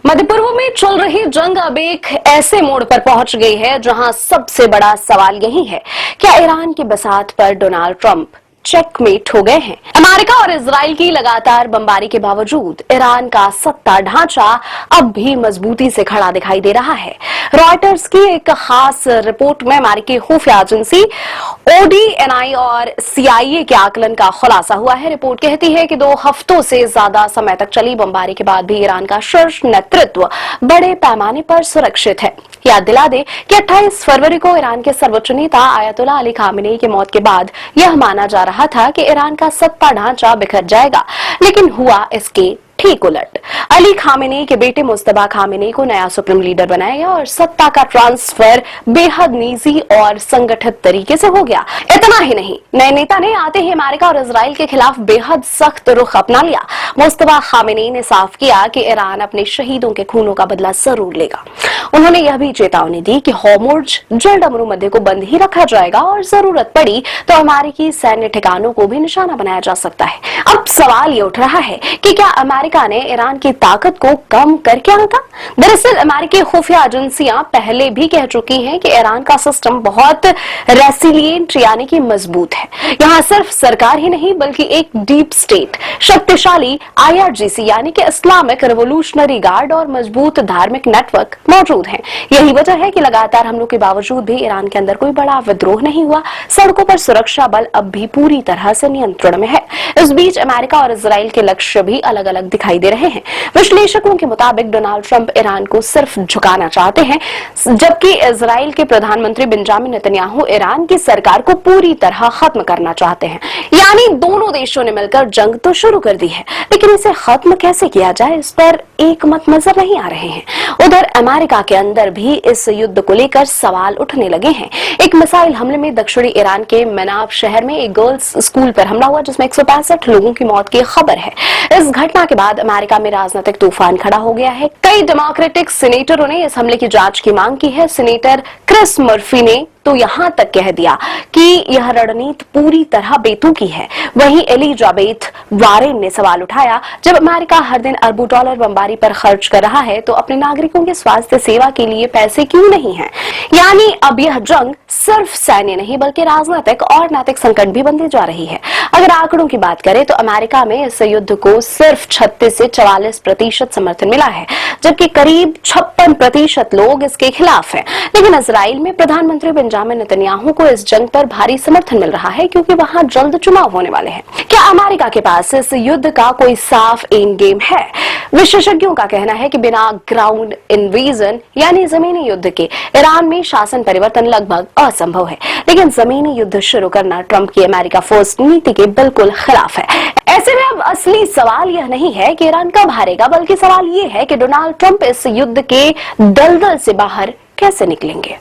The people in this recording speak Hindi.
मध्य पूर्व में चल रही जंग अब एक ऐसे मोड़ पर पहुंच गई है जहां सबसे बड़ा सवाल यही है, क्या ईरान की बसात पर डोनाल्ड ट्रंप चेकमेट हो गए हैं। अमेरिका और इजराइल की लगातार बमबारी के बावजूद ईरान का सत्ता ढांचा अब भी मजबूती से खड़ा दिखाई दे रहा है। रॉयटर्स की एक खास रिपोर्ट में अमेरिकी खुफिया एजेंसी ODNI और CIA के आकलन का खुलासा हुआ है। रिपोर्ट कहती है कि 2 हफ्तों से ज्यादा समय तक चली बमबारी के बाद भी ईरान का शीर्ष नेतृत्व बड़े पैमाने पर सुरक्षित है। याद दिला दे कि 28 फरवरी को ईरान के सर्वोच्च नेता आयतुल्लाह अली खामेनी की मौत के बाद यह माना जा रहा था कि ईरान का सत्ता ढांचा बिखर जाएगा, लेकिन हुआ इसके ठीक उलट। अली खामेनी के बेटे मुस्तफा खामेनी को नया सुप्रीम लीडर बनाया गया और सत्ता का ट्रांसफर बेहद निजी और संगठित तरीके से हो गया। इतना ही नहीं, नए नेता ने आते ही अमेरिका और इजराइल के खिलाफ बेहद सख्त रुख अपना लिया। मुस्तफा खामेनी ने साफ किया कि ईरान अपने शहीदों के खूनों का बदला जरूर लेगा। उन्होंने यह भी चेतावनी दी कि होर्मुज जल्द अमरूमध्य को बंद ही रखा जाएगा और जरूरत पड़ी तो अमेरिकी सैन्य ठिकानों को भी निशाना बनाया जा सकता है। अब सवाल ये उठ रहा है कि क्या अमेरिका ने ईरान की ताकत को कम करके आंका? दरअसल अमेरिकी खुफिया एजेंसियां पहले भी कह चुकी हैं कि ईरान का सिस्टम बहुत रेसिलिएंट यानी कि मजबूत है। यहाँ सिर्फ सरकार ही नहीं बल्कि एक डीप स्टेट, शक्तिशाली IRGC यानी कि इस्लामिक रिवोल्यूशनरी गार्ड और मजबूत धार्मिक नेटवर्क मौजूद है। यही वजह है कि लगातार हमलों के बावजूद भी ईरान के अंदर कोई बड़ा विद्रोह नहीं हुआ। सड़कों पर सुरक्षा बल अब भी पूरी तरह से नियंत्रण में है। इस बीच अमेरिका और इजराइल के लक्ष्य भी अलग अलग दिखाई दे रहे हैं। विश्लेषकों के मुताबिक डोनाल्ड ट्रंप ईरान को सिर्फ झुकाना चाहते हैं, जबकि इजराइल के प्रधानमंत्री बेंजामिन नेतन्याहू ईरान की सरकार को पूरी तरह खत्म करना चाहते हैं। यानी दोनों देशों ने मिलकर जंग तो शुरू कर दी है, लेकिन इसे खत्म कैसे किया जाए इस पर एक मत नजर नहीं आ रहे हैं। उधर अमेरिका के अंदर भी इस युद्ध को लेकर सवाल उठने लगे हैं। एक मिसाइल हमले में दक्षिणी ईरान के मनाब शहर में एक गर्ल्स स्कूल पर हमला हुआ जिसमें 165 लोगों की मौत की खबर है। इस घटना के बाद अमेरिका में राजनीतिक तूफान खड़ा हो गया है। कई डेमोक्रेटिक सीनेटरों ने इस हमले की जांच की मांग की है। सीनेटर क्रिस मर्फी ने तो यहां तक कह दिया कि यह रणनीति पूरी तरह बेतुकी है। वहीं एलिजाबेथ वारेन ने सवाल उठाया, जब अमेरिका हर दिन अरबों डॉलर बमबारी पर खर्च कर रहा है तो अपने नागरिकों के स्वास्थ्य सेवा के लिए पैसे क्यों नहीं हैं? यानी अब यह जंग सिर्फ सैन्य नहीं बल्कि राजनीतिक और नैतिक संकट भी बनने जा रही है। अगर आंकड़ों की बात करें तो अमेरिका में इस युद्ध को सिर्फ 36 से 44% समर्थन मिला है, जबकि करीब 56% लोग इसके खिलाफ हैं। लेकिन इजराइल में प्रधानमंत्री बेंजामिन नेतन्याहू को इस जंग पर भारी समर्थन मिल रहा है क्योंकि वहां जल्द चुनाव होने वाले हैं। क्या अमेरिका के पास इस युद्ध का कोई साफ एंड गेम है? विशेषज्ञों का कहना है कि बिना ग्राउंड इन्वेजन यानी जमीनी युद्ध के ईरान में शासन परिवर्तन लगभग असंभव है। लेकिन जमीनी युद्ध शुरू करना ट्रंप की अमेरिका फर्स्ट नीति के बिल्कुल खिलाफ है। ऐसे में अब असली सवाल यह नहीं है कि ईरान कब हारेगा, बल्कि सवाल यह है कि डोनाल्ड ट्रंप इस युद्ध के दलदल से बाहर कैसे निकलेंगे।